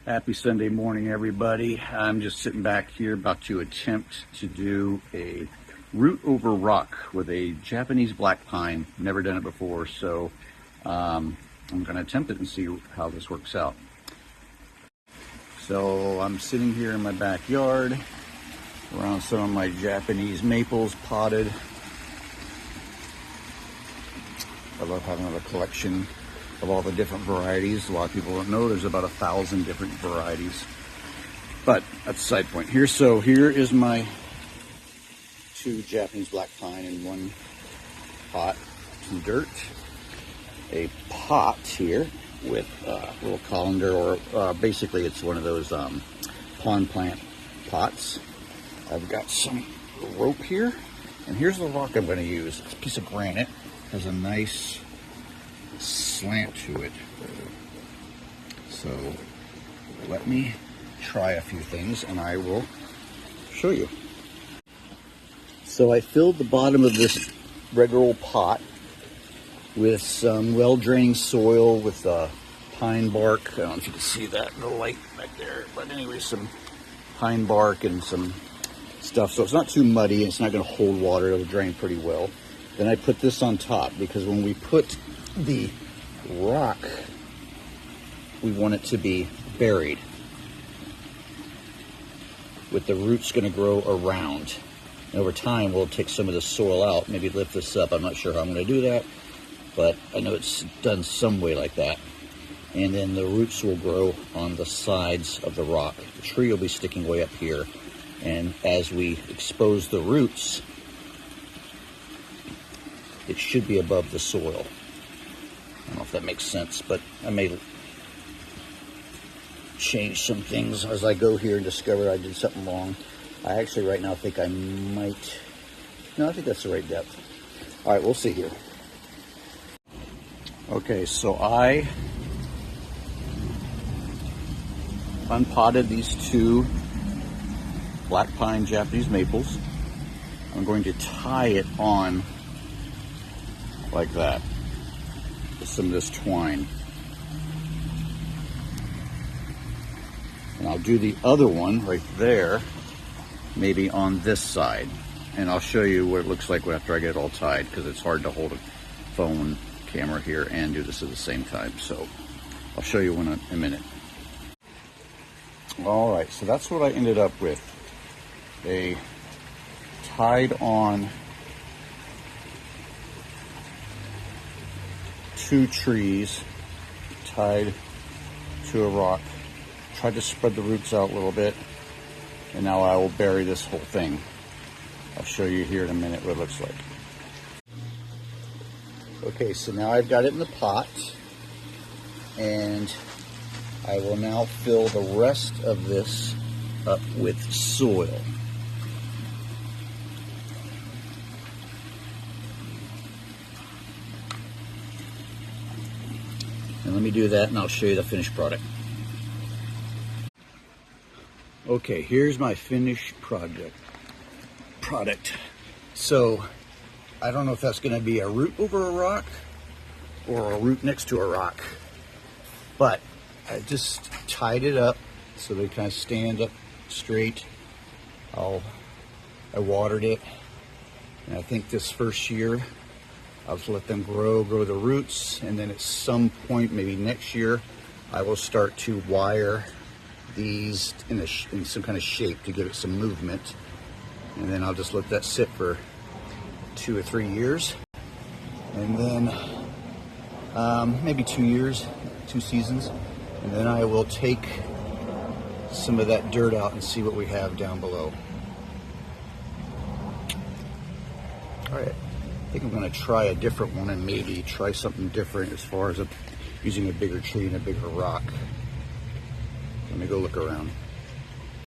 Happy Sunday morning, everybody. I'm just sitting back here about to attempt to do a root over rock with a Japanese black pine. Never done it before, so I'm going to attempt it and see how this works out. So I'm sitting here in my backyard around some of my Japanese maples potted. I love having a collection of all the different varieties. A lot of people don't know there's about 1,000 different varieties, but that's a side point here. So here is my 2 Japanese black pine in one pot, some dirt, a pot here with a little colander, or basically it's one of those pond plant pots. I've got some rope here, and here's the rock I'm going to use. It's a piece of granite, has a nice slant to it. So let me try a few things and I will show you. So I filled the bottom of this regular old pot with some well-draining soil with pine bark. I don't know if you can see that in the light back there, but anyway, some pine bark and some stuff, so it's not too muddy and it's not going to hold water. It'll drain pretty well. Then I put this on top because when we put the rock, we want it to be buried with the roots going to grow around. And over time, we'll take some of the soil out, maybe lift this up. I'm not sure how I'm going to do that, but I know it's done some way like that. And then the roots will grow on the sides of the rock. The tree will be sticking way up here. And as we expose the roots, it should be above the soil. I don't know if that makes sense, but I may change some things as I go here and discover I did something wrong. I actually right now think I might, no, I think that's the right depth. All right, we'll see here. Okay, so I unpotted these 2 black pine Japanese maples. I'm going to tie it on like that with some of this twine. And I'll do the other one right there, maybe on this side. And I'll show you what it looks like after I get it all tied, because it's hard to hold a phone camera here and do this at the same time. So I'll show you in a minute. All right, so that's what I ended up with. A tied on 2 trees tied to a rock. Tried to spread the roots out a little bit, and now I will bury this whole thing. I'll show you here in a minute what it looks like. Okay, so now I've got it in the pot, and I will now fill the rest of this up with soil. And let me do that and I'll show you the finished product. Okay, here's my finished product. So, I don't know if that's going to be a root over a rock or a root next to a rock, but I just tied it up so they kind of stand up straight. I watered it, and I think this first year I'll just let them grow the roots, and then at some point, maybe next year, I will start to wire these in some kind of shape to give it some movement, and then I'll just let that sit for 2 or 3 years, and then maybe 2 years, 2 seasons, and then I will take some of that dirt out and see what we have down below. All right. I think I'm going to try a different one and maybe try something different as far as using a bigger tree and a bigger rock. Let me go look around.